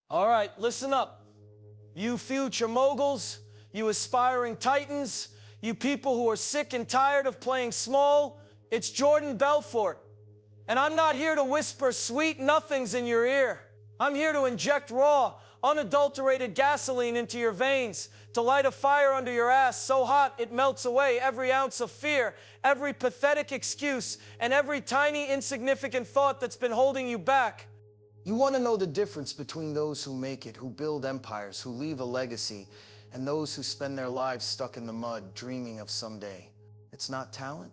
All right, listen up. You future moguls, you aspiring titans, you people who are sick and tired of playing small, it's Jordan Belfort. And I'm not here to whisper sweet nothings in your ear. I'm here to inject raw, unadulterated gasoline into your veins, to light a fire under your ass so hot it melts away every ounce of fear, every pathetic excuse, and every tiny insignificant thought that's been holding you back. You want to know the difference between those who make it, who build empires, who leave a legacy, and those who spend their lives stuck in the mud, dreaming of someday. It's not talent.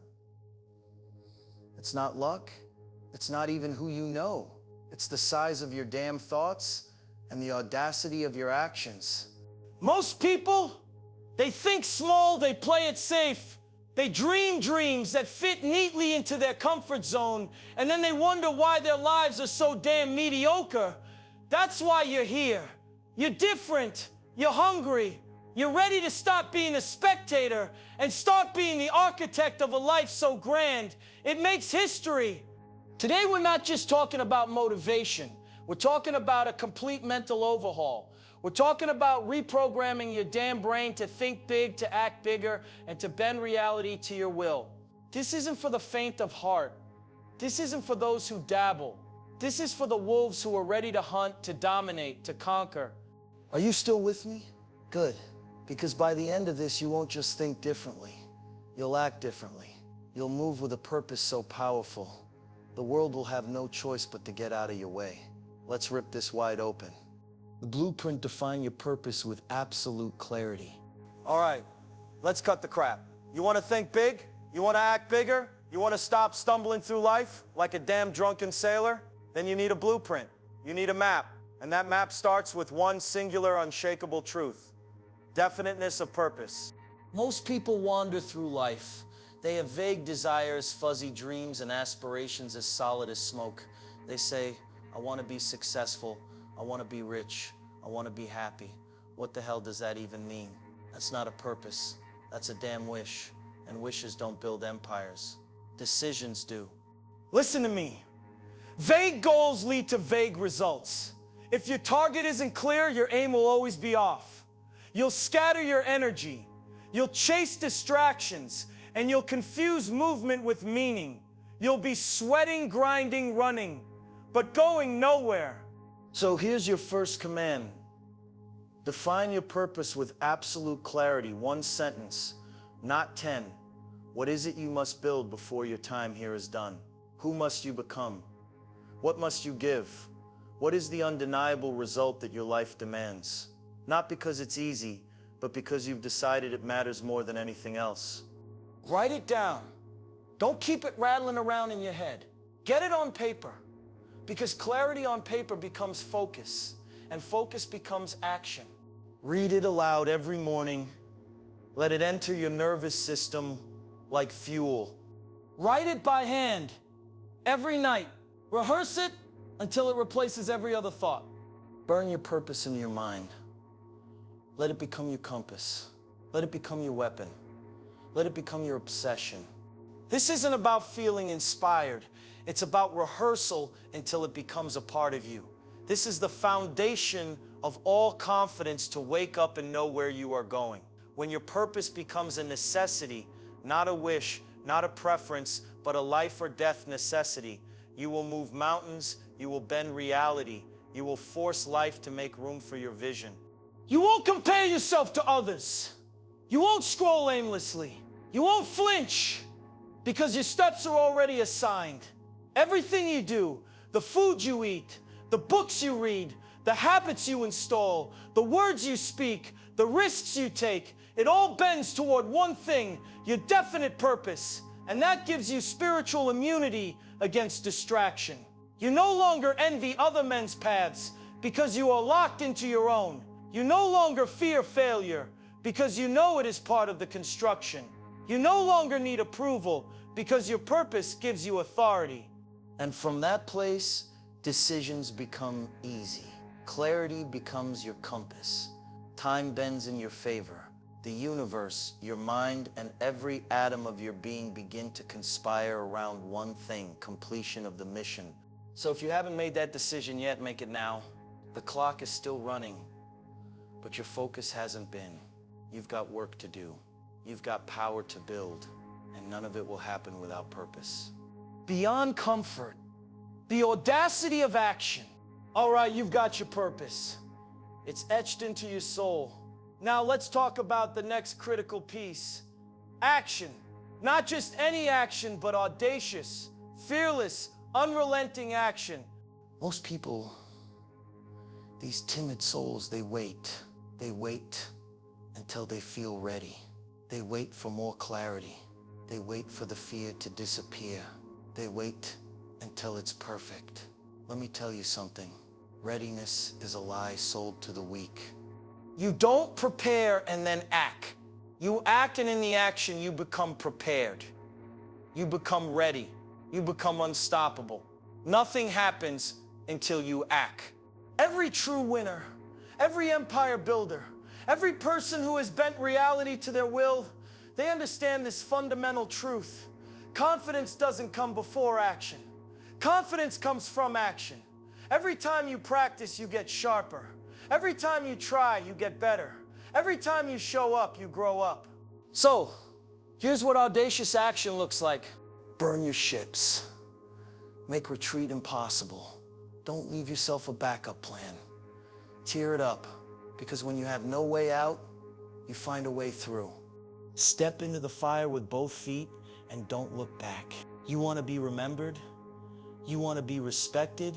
It's not luck. It's not even who you know. It's the size of your damn thoughts and the audacity of your actions. Most people, they think small, they play it safe. They dream dreams that fit neatly into their comfort zone, and then they wonder why their lives are so damn mediocre. That's why you're here. You're different. You're hungry. You're ready to stop being a spectator and start being the architect of a life so grand. It makes history. Today, we're not just talking about motivation. We're talking about a complete mental overhaul. We're talking about reprogramming your damn brain to think big, to act bigger, and to bend reality to your will. This isn't for the faint of heart. This isn't for those who dabble. This is for the wolves who are ready to hunt, to dominate, to conquer. Are you still with me? Good. Because by the end of this, you won't just think differently. You'll act differently. You'll move with a purpose so powerful, the world will have no choice but to get out of your way. Let's rip this wide open. The blueprint define your purpose with absolute clarity. All right, let's cut the crap. You want to think big? You want to act bigger? You want to stop stumbling through life like a damn drunken sailor? Then you need a blueprint. You need a map. And that map starts with one singular, unshakable truth: definiteness of purpose. Most people wander through life. They have vague desires, fuzzy dreams, and aspirations as solid as smoke. They say, I want to be successful. I want to be rich. I want to be happy. What the hell does that even mean? That's not a purpose. That's a damn wish. And wishes don't build empires. Decisions do. Listen to me. Vague goals lead to vague results. If your target isn't clear, your aim will always be off. You'll scatter your energy. You'll chase distractions, and you'll confuse movement with meaning. You'll be sweating, grinding, running, but going nowhere. So here's your first command. Define your purpose with absolute clarity. One sentence, not 10. What is it you must build before your time here is done? Who must you become? What must you give? What is the undeniable result that your life demands? Not because it's easy, but because you've decided it matters more than anything else. Write it down. Don't keep it rattling around in your head. Get it on paper. Because clarity on paper becomes focus, and focus becomes action. Read it aloud every morning. Let it enter your nervous system like fuel. Write it by hand every night. Rehearse it until it replaces every other thought. Burn your purpose in your mind. Let it become your compass. Let it become your weapon. Let it become your obsession. This isn't about feeling inspired. It's about rehearsal until it becomes a part of you. This is the foundation of all confidence to wake up and know where you are going. When your purpose becomes a necessity, not a wish, not a preference, but a life or death necessity, you will move mountains, you will bend reality, you will force life to make room for your vision. You won't compare yourself to others. You won't scroll aimlessly. You won't flinch because your steps are already assigned. Everything you do, the food you eat, the books you read, the habits you install, the words you speak, the risks you take, it all bends toward one thing, your definite purpose. And that gives you spiritual immunity against distraction. You no longer envy other men's paths because you are locked into your own. You no longer fear failure because you know it is part of the construction. You no longer need approval because your purpose gives you authority. And from that place, decisions become easy. Clarity becomes your compass. Time bends in your favor. The universe, your mind, and every atom of your being begin to conspire around one thing: completion of the mission. So if you haven't made that decision yet, make it now. The clock is still running, but your focus hasn't been. You've got work to do. You've got power to build, and none of it will happen without purpose. Beyond comfort, the audacity of action. All right, you've got your purpose. It's etched into your soul. Now let's talk about the next critical piece. Action. Not just any action, but audacious, fearless, unrelenting action. Most people, these timid souls, they wait. They wait until they feel ready. They wait for more clarity. They wait for the fear to disappear. They wait until it's perfect. Let me tell you something. Readiness is a lie sold to the weak. You don't prepare and then act. You act, and in the action, you become prepared. You become ready. You become unstoppable. Nothing happens until you act. Every true winner, every empire builder, every person who has bent reality to their will, they understand this fundamental truth. Confidence doesn't come before action. Confidence comes from action. Every time you practice, you get sharper. Every time you try, you get better. Every time you show up, you grow up. So, here's what audacious action looks like. Burn your ships. Make retreat impossible. Don't leave yourself a backup plan. Tear it up, because when you have no way out, you find a way through. Step into the fire with both feet and don't look back. You want to be remembered? You want to be respected?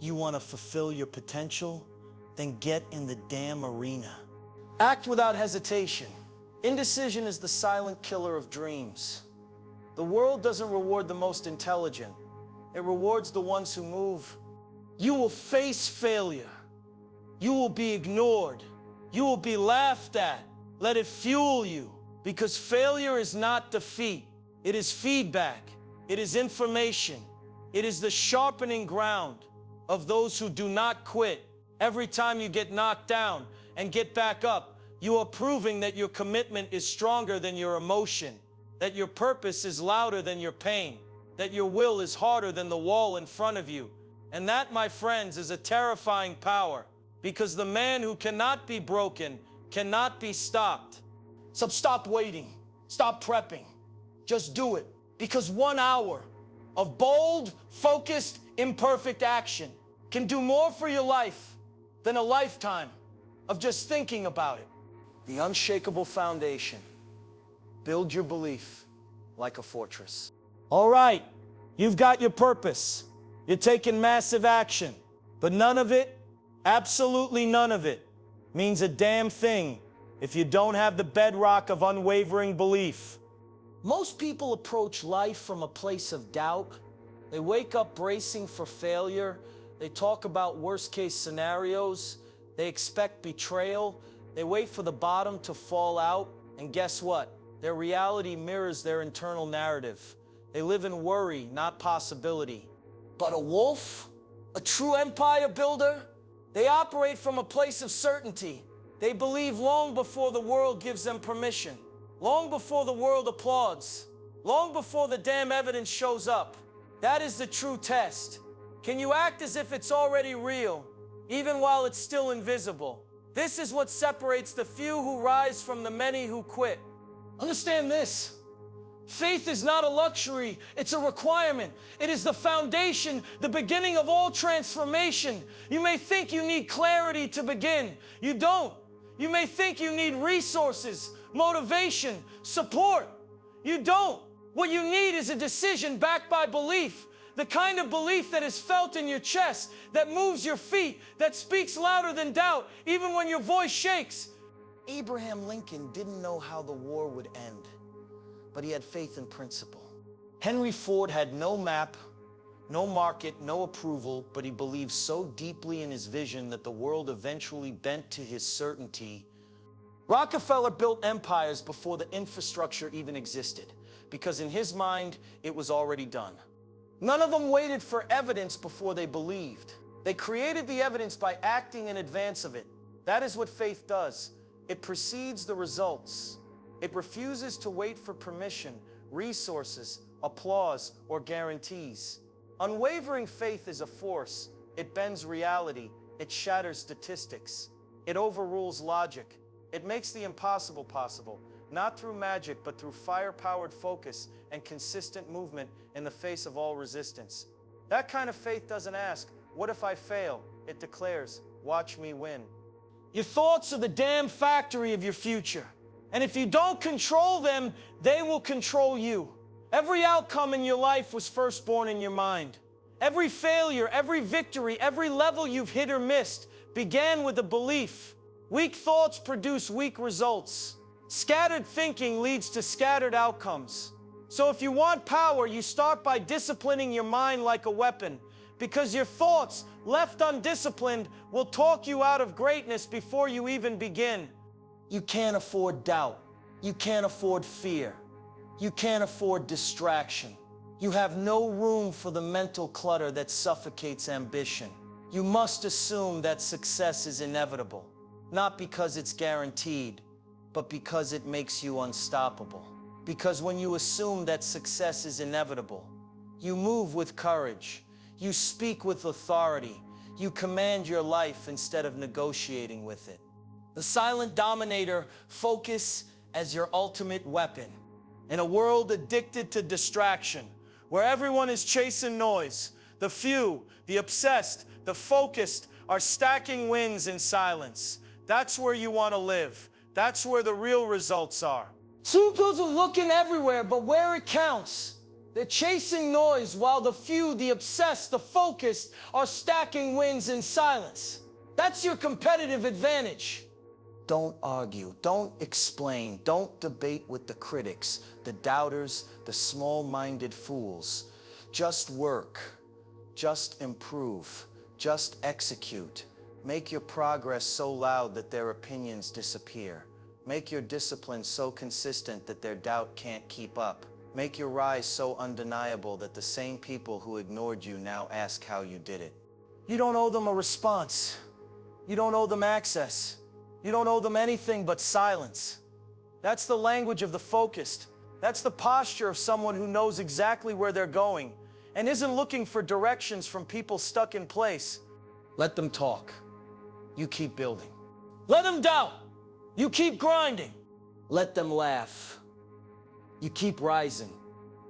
You want to fulfill your potential? Then get in the damn arena. Act without hesitation. Indecision is the silent killer of dreams. The world doesn't reward the most intelligent. It rewards the ones who move. You will face failure. You will be ignored. You will be laughed at. Let it fuel you, because failure is not defeat. It is feedback. It is information. It is the sharpening ground of those who do not quit. Every time you get knocked down and get back up, you are proving that your commitment is stronger than your emotion, that your purpose is louder than your pain, that your will is harder than the wall in front of you. And that, my friends, is a terrifying power, because the man who cannot be broken cannot be stopped. So stop waiting. Stop prepping. Just do it. Because 1 hour of bold, focused, imperfect action can do more for your life than a lifetime of just thinking about it. The unshakable foundation. Build your belief like a fortress. All right, you've got your purpose. You're taking massive action, but none of it, absolutely none of it, means a damn thing if you don't have the bedrock of unwavering belief. Most people approach life from a place of doubt. They wake up bracing for failure. They talk about worst-case scenarios. They expect betrayal. They wait for the bottom to fall out. And guess what? Their reality mirrors their internal narrative. They live in worry, not possibility. But a wolf, a true empire builder, they operate from a place of certainty. They believe long before the world gives them permission, long before the world applauds, long before the damn evidence shows up. That is the true test. Can you act as if it's already real, even while it's still invisible? This is what separates the few who rise from the many who quit. Understand this. Faith is not a luxury, it's a requirement. It is the foundation, the beginning of all transformation. You may think you need clarity to begin. You don't. You may think you need resources, motivation, support. You don't. What you need is a decision backed by belief. The kind of belief that is felt in your chest, that moves your feet, that speaks louder than doubt, even when your voice shakes. Abraham Lincoln didn't know how the war would end, but he had faith in principle. Henry Ford had no map, no market, no approval, but he believed so deeply in his vision that the world eventually bent to his certainty. Rockefeller built empires before the infrastructure even existed, because in his mind, it was already done. None of them waited for evidence before they believed. They created the evidence by acting in advance of it. That is what faith does. It precedes the results. It refuses to wait for permission, resources, applause, or guarantees. Unwavering faith is a force. It bends reality. It shatters statistics. It overrules logic. It makes the impossible possible, not through magic, but through fire-powered focus and consistent movement in the face of all resistance. That kind of faith doesn't ask, what if I fail? It declares, watch me win. Your thoughts are the damn factory of your future. And if you don't control them, they will control you. Every outcome in your life was first born in your mind. Every failure, every victory, every level you've hit or missed began with a belief. Weak thoughts produce weak results. Scattered thinking leads to scattered outcomes. So if you want power, you start by disciplining your mind like a weapon, because your thoughts, left undisciplined, will talk you out of greatness before you even begin. You can't afford doubt. You can't afford fear. You can't afford distraction. You have no room for the mental clutter that suffocates ambition. You must assume that success is inevitable, not because it's guaranteed, but because it makes you unstoppable. Because when you assume that success is inevitable, you move with courage, you speak with authority, you command your life instead of negotiating with it. The silent dominator, focus as your ultimate weapon. In a world addicted to distraction, where everyone is chasing noise, the few, the obsessed, the focused are stacking wins in silence. That's where you want to live. That's where the real results are. Supers are looking everywhere, but where it counts. They're chasing noise while the few, the obsessed, the focused are stacking wins in silence. That's your competitive advantage. Don't argue, don't explain, don't debate with the critics, the doubters, the small-minded fools. Just work, just improve, just execute. Make your progress so loud that their opinions disappear. Make your discipline so consistent that their doubt can't keep up. Make your rise so undeniable that the same people who ignored you now ask how you did it. You don't owe them a response. You don't owe them access. You don't owe them anything but silence. That's the language of the focused. That's the posture of someone who knows exactly where they're going and isn't looking for directions from people stuck in place. Let them talk. You keep building. Let them doubt. You keep grinding. Let them laugh. You keep rising.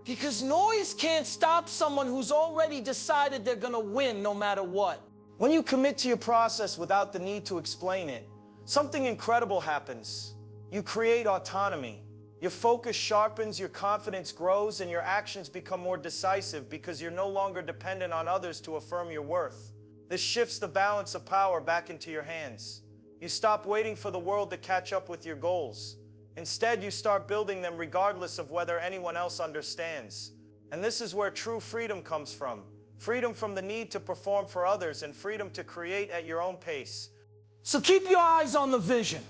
Because noise can't stop someone who's already decided they're gonna win no matter what. When you commit to your process without the need to explain it, something incredible happens. You create autonomy. Your focus sharpens, your confidence grows, and your actions become more decisive because you're no longer dependent on others to affirm your worth. This shifts the balance of power back into your hands. You stop waiting for the world to catch up with your goals. Instead, you start building them regardless of whether anyone else understands. And this is where true freedom comes from. Freedom from the need to perform for others and freedom to create at your own pace. So keep your eyes on the vision.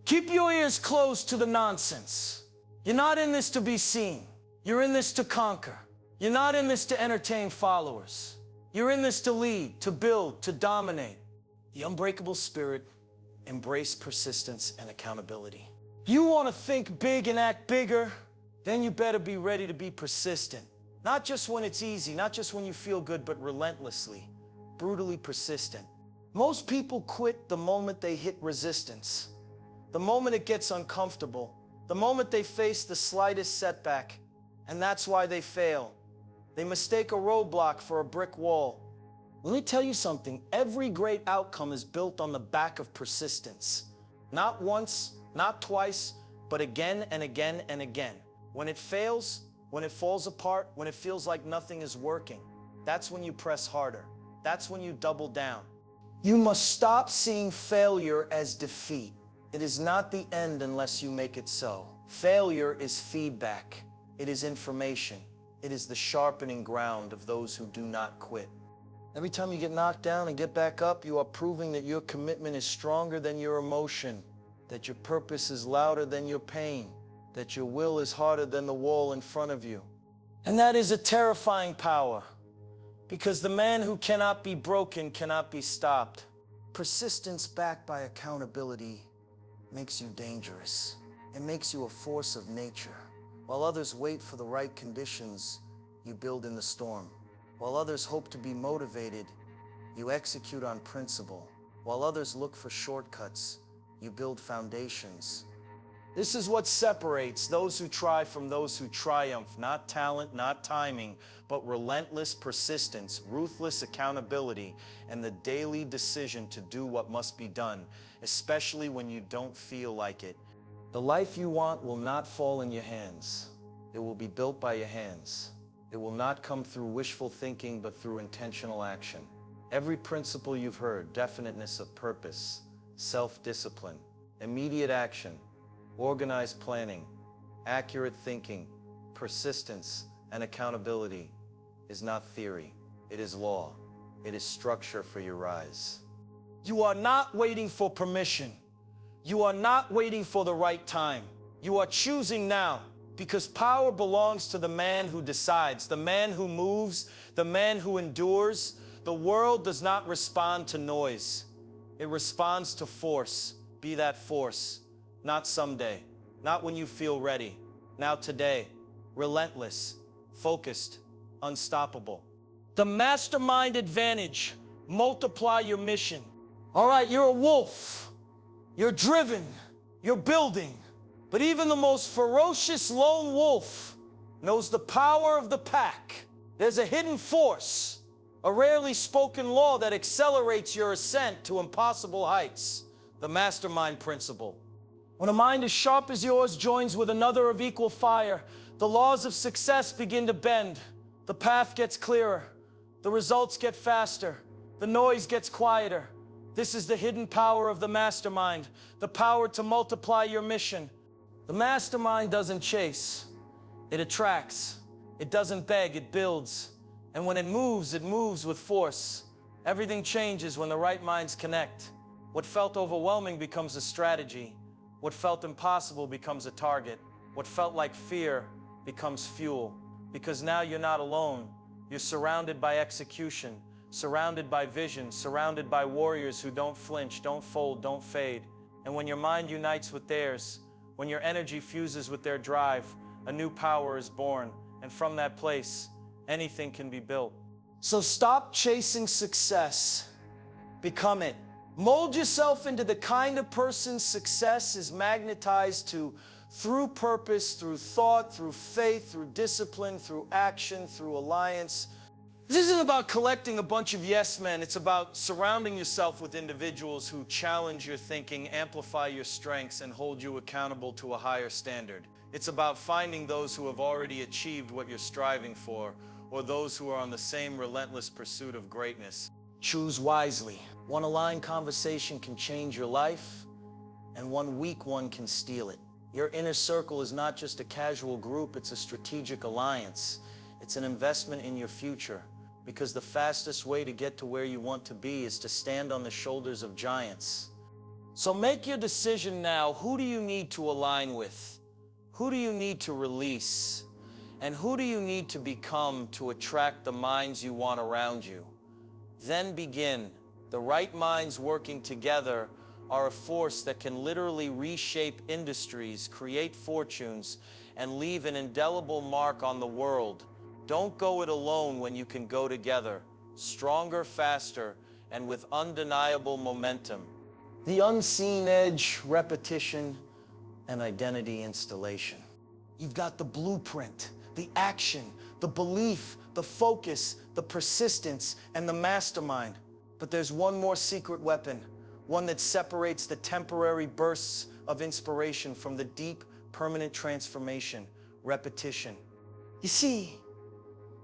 Keep your ears closed to the nonsense. You're not in this to be seen. You're in this to conquer. You're not in this to entertain followers. You're in this to lead, to build, to dominate. The unbreakable spirit, embrace persistence and accountability. You want to think big and act bigger? Then you better be ready to be persistent. Not just when it's easy, not just when you feel good, but relentlessly, brutally persistent. Most people quit the moment they hit resistance, the moment it gets uncomfortable, the moment they face the slightest setback, and that's why they fail. They mistake a roadblock for a brick wall. Let me tell you something, every great outcome is built on the back of persistence. Not once, not twice, but again and again and again. When it fails, when it falls apart, when it feels like nothing is working, that's when you press harder. That's when you double down. You must stop seeing failure as defeat. It is not the end unless you make it so. Failure is feedback. It is information. It is the sharpening ground of those who do not quit. Every time you get knocked down and get back up, you are proving that your commitment is stronger than your emotion, that your purpose is louder than your pain, that your will is harder than the wall in front of you. And that is a terrifying power, because the man who cannot be broken cannot be stopped. Persistence backed by accountability makes you dangerous. It makes you a force of nature. While others wait for the right conditions, you build in the storm. While others hope to be motivated, You execute on principle. While others look for shortcuts, you build foundations. This is what separates those who try from those who triumph. Not talent, not timing, but relentless persistence, ruthless accountability, and the daily decision to do what must be done, especially when you don't feel like it. The life you want will not fall in your hands. It will be built by your hands. It will not come through wishful thinking, but through intentional action. Every principle you've heard, definiteness of purpose, self-discipline, immediate action, organized planning, accurate thinking, persistence, and accountability is not theory. It is law. It is structure for your rise. You are not waiting for permission. You are not waiting for the right time. You are choosing now, because power belongs to the man who decides, the man who moves, the man who endures. The world does not respond to noise. It responds to force. Be that force. Not someday, not when you feel ready. Now today, relentless, focused, unstoppable. The mastermind advantage. Multiply your mission. All right, you're a wolf. You're driven. You're building. But even the most ferocious lone wolf knows the power of the pack. There's a hidden force, a rarely spoken law that accelerates your ascent to impossible heights. The mastermind principle. When a mind as sharp as yours joins with another of equal fire, the laws of success begin to bend. The path gets clearer. The results get faster. The noise gets quieter. This is the hidden power of the mastermind, the power to multiply your mission. The mastermind doesn't chase. It attracts. It doesn't beg, it builds. And when it moves with force. Everything changes when the right minds connect. What felt overwhelming becomes a strategy. What felt impossible becomes a target. What felt like fear becomes fuel. Because now you're not alone. You're surrounded by execution, surrounded by vision, surrounded by warriors who don't flinch, don't fold, don't fade. And when your mind unites with theirs, when your energy fuses with their drive, a new power is born. And from that place, anything can be built. So stop chasing success. Become it. Mold yourself into the kind of person success is magnetized to through purpose, through thought, through faith, through discipline, through action, through alliance. This isn't about collecting a bunch of yes men. It's about surrounding yourself with individuals who challenge your thinking, amplify your strengths, and hold you accountable to a higher standard. It's about finding those who have already achieved what you're striving for, or those who are on the same relentless pursuit of greatness. Choose wisely. One aligned conversation can change your life, and one weak one can steal it. Your inner circle is not just a casual group, it's a strategic alliance. It's an investment in your future, because the fastest way to get to where you want to be is to stand on the shoulders of giants. So make your decision now. Who do you need to align with? Who do you need to release? And who do you need to become to attract the minds you want around you? Then begin. The right minds working together are a force that can literally reshape industries, create fortunes, and leave an indelible mark on the world. Don't go it alone when you can go together, stronger, faster, and with undeniable momentum. The unseen edge, repetition, and identity installation. You've got the blueprint, the action, the belief, the focus, the persistence, and the mastermind. But there's one more secret weapon, one that separates the temporary bursts of inspiration from the deep, permanent transformation, repetition. You see,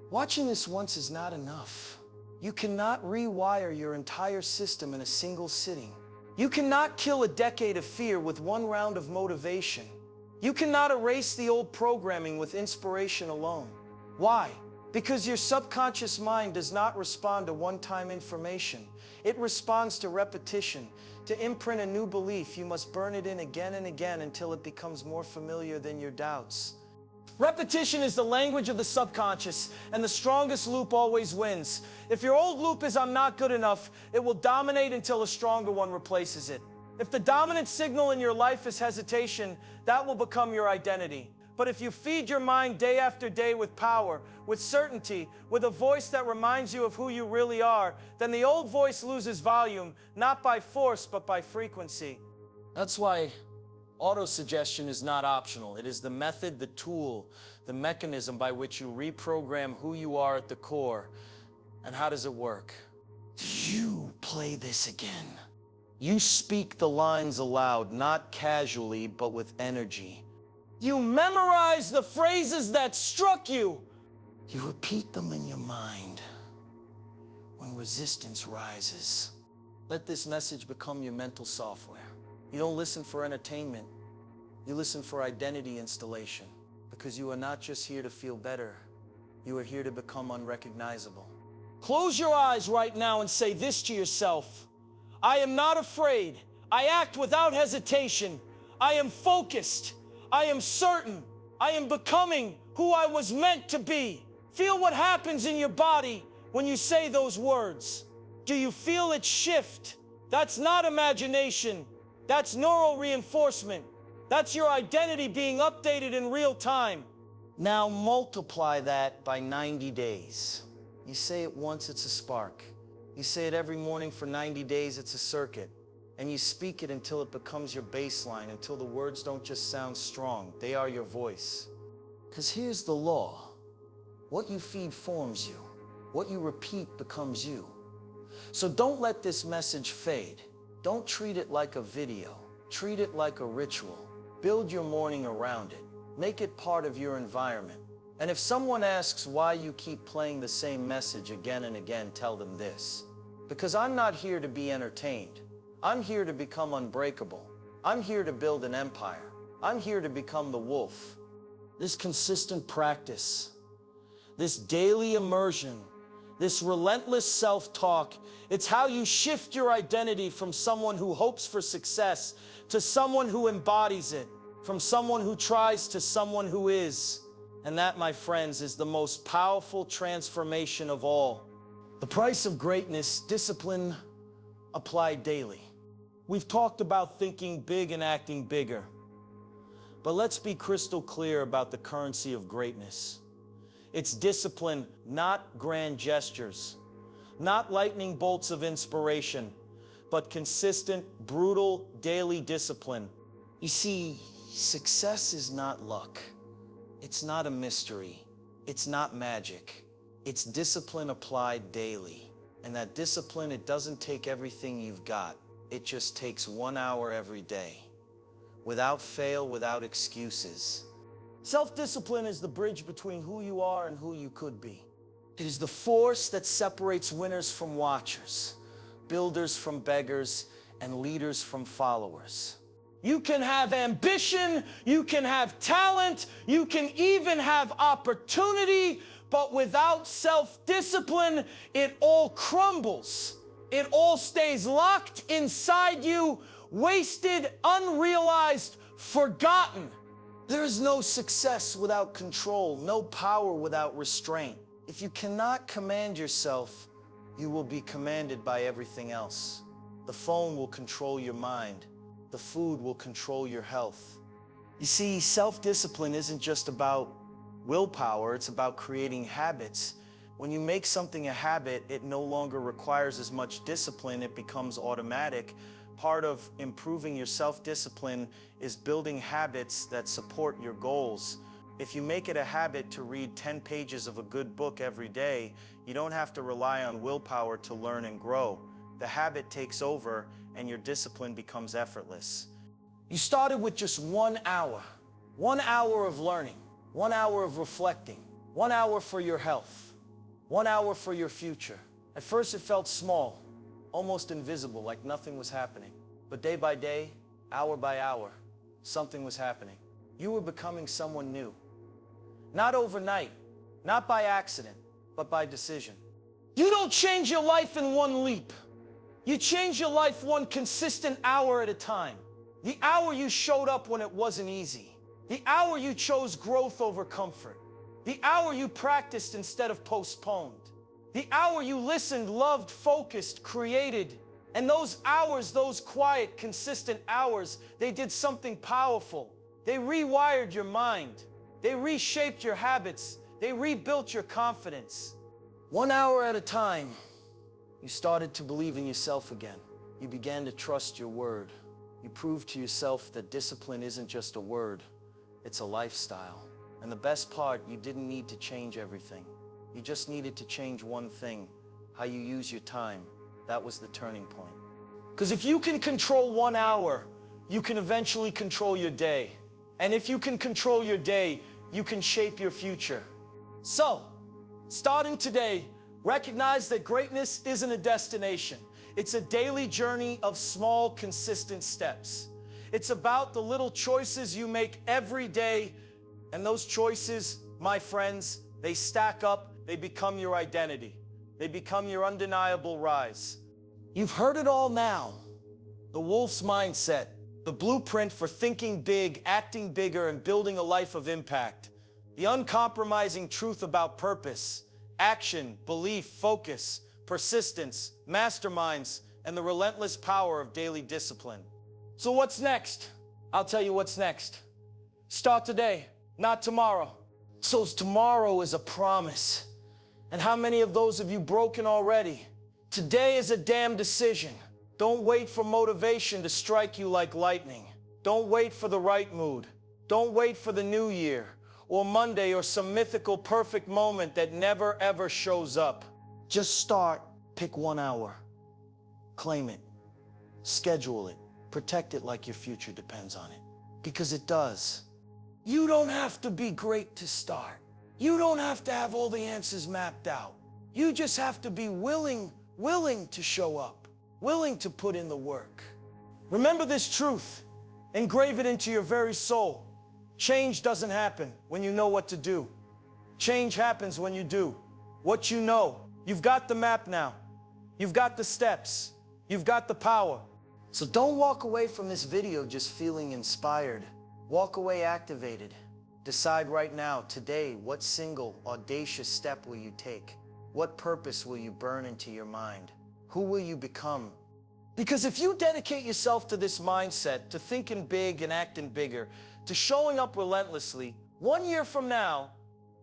watching this once is not enough. You cannot rewire your entire system in a single sitting. You cannot kill a decade of fear with one round of motivation. You cannot erase the old programming with inspiration alone. Why? Because your subconscious mind does not respond to one-time information. It responds to repetition. To imprint a new belief, you must burn it in again and again until it becomes more familiar than your doubts. Repetition is the language of the subconscious, and the strongest loop always wins. If your old loop is "I'm not good enough," it will dominate until a stronger one replaces it. If the dominant signal in your life is hesitation, that will become your identity. But if you feed your mind day after day with power, with certainty, with a voice that reminds you of who you really are, then the old voice loses volume, not by force, but by frequency. That's why autosuggestion is not optional. It is the method, the tool, the mechanism by which you reprogram who you are at the core. And how does it work? You play this again. You speak the lines aloud, not casually, but with energy. You memorize the phrases that struck you. You repeat them in your mind when resistance rises. Let this message become your mental software. You don't listen for entertainment. You listen for identity installation, because you are not just here to feel better. You are here to become unrecognizable. Close your eyes right now and say this to yourself. I am not afraid. I act without hesitation. I am focused. I am certain. I am becoming who I was meant to be. Feel what happens in your body when you say those words. Do you feel it shift? That's not imagination. That's neural reinforcement. That's your identity being updated in real time. Now multiply that by 90 days. You say it once, it's a spark. You say it every morning for 90 days, it's a circuit. And you speak it until it becomes your baseline, until the words don't just sound strong, they are your voice. Because here's the law. What you feed forms you. What you repeat becomes you. So don't let this message fade. Don't treat it like a video. Treat it like a ritual. Build your morning around it. Make it part of your environment. And if someone asks why you keep playing the same message again and again, tell them this. Because I'm not here to be entertained. I'm here to become unbreakable. I'm here to build an empire. I'm here to become the wolf. This consistent practice, this daily immersion, this relentless self-talk, it's how you shift your identity from someone who hopes for success to someone who embodies it, from someone who tries to someone who is. And that, my friends, is the most powerful transformation of all. The price of greatness, discipline applied daily. We've talked about thinking big and acting bigger. But let's be crystal clear about the currency of greatness. It's discipline, not grand gestures, not lightning bolts of inspiration, but consistent, brutal, daily discipline. You see, success is not luck. It's not a mystery. It's not magic. It's discipline applied daily. And that discipline, it doesn't take everything you've got. It just takes 1 hour every day. Without fail, without excuses. Self-discipline is the bridge between who you are and who you could be. It is the force that separates winners from watchers, builders from beggars, and leaders from followers. You can have ambition, you can have talent, you can even have opportunity, but without self-discipline, it all crumbles. It all stays locked inside you, wasted, unrealized, forgotten. There is no success without control, no power without restraint. If you cannot command yourself, you will be commanded by everything else. The phone will control your mind. The food will control your health. You see, self-discipline isn't just about willpower, it's about creating habits. When you make something a habit, it no longer requires as much discipline, it becomes automatic. Part of improving your self-discipline is building habits that support your goals. If you make it a habit to read 10 pages of a good book every day, you don't have to rely on willpower to learn and grow. The habit takes over and your discipline becomes effortless. You started with just 1 hour. 1 hour of learning, 1 hour of reflecting, 1 hour for your health, 1 hour for your future. At first it felt small, almost invisible, like nothing was happening. But day by day, hour by hour, something was happening. You were becoming someone new. Not overnight, not by accident, but by decision. You don't change your life in one leap. You change your life one consistent hour at a time. The hour you showed up when it wasn't easy. The hour you chose growth over comfort. The hour you practiced instead of postponed. The hour you listened, loved, focused, created. And those hours, those quiet, consistent hours, they did something powerful. They rewired your mind. They reshaped your habits. They rebuilt your confidence. 1 hour at a time, you started to believe in yourself again. You began to trust your word. You proved to yourself that discipline isn't just a word, it's a lifestyle. And the best part, you didn't need to change everything. You just needed to change one thing, how you use your time. That was the turning point. Because if you can control 1 hour, you can eventually control your day. And if you can control your day, you can shape your future. So, starting today, recognize that greatness isn't a destination. It's a daily journey of small, consistent steps. It's about the little choices you make every day, and those choices, my friends, they stack up, they become your identity. They become your undeniable rise. You've heard it all now. The wolf's mindset, The blueprint for thinking big, acting bigger, and building a life of impact. The uncompromising truth about purpose, action, belief, focus, persistence, masterminds, and the relentless power of daily discipline. So what's next? I'll tell you what's next. Start today, not tomorrow. So tomorrow is a promise. And how many of those have you broken already? Today is a damn decision. Don't wait for motivation to strike you like lightning. Don't wait for the right mood. Don't wait for the new year or Monday or some mythical perfect moment that never ever shows up. Just start, pick 1 hour. Claim it, schedule it, protect it like your future depends on it. Because it does. You don't have to be great to start. You don't have to have all the answers mapped out. You just have to be willing to show up, willing to put in the work. Remember this truth. Engrave it into your very soul. Change doesn't happen when you know what to do. Change happens when you do what you know. You've got the map now. You've got the steps. You've got the power. So don't walk away from this video just feeling inspired. Walk away activated. Decide right now, today, what single audacious step will you take? What purpose will you burn into your mind? Who will you become? Because if you dedicate yourself to this mindset, to thinking big and acting bigger, to showing up relentlessly, 1 year from now,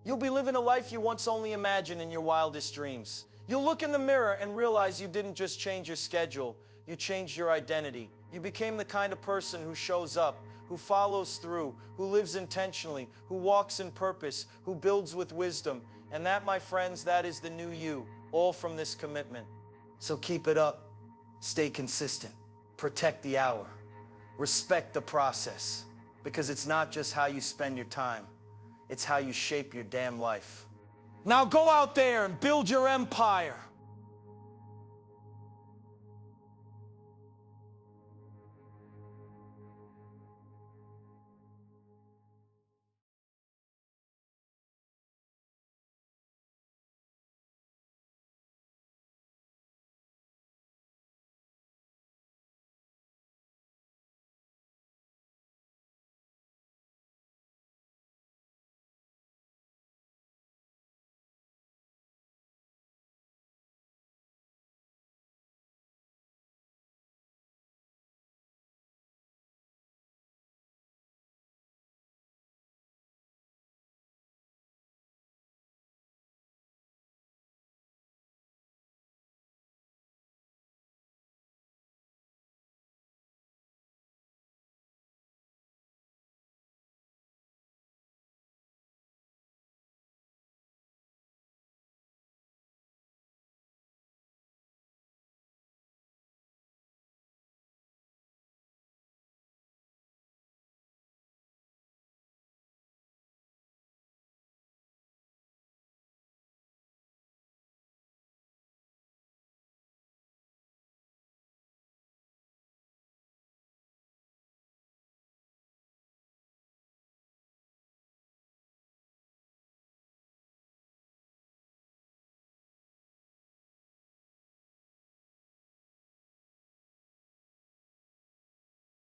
you'll be living a life you once only imagined in your wildest dreams. You'll look in the mirror and realize you didn't just change your schedule, you changed your identity. You became the kind of person who shows up, who follows through, who lives intentionally, who walks in purpose, who builds with wisdom. And that, my friends, that is the new you, all from this commitment. So keep it up. Stay consistent. Protect the hour. Respect the process. Because it's not just how you spend your time, it's how you shape your damn life. Now go out there and build your empire.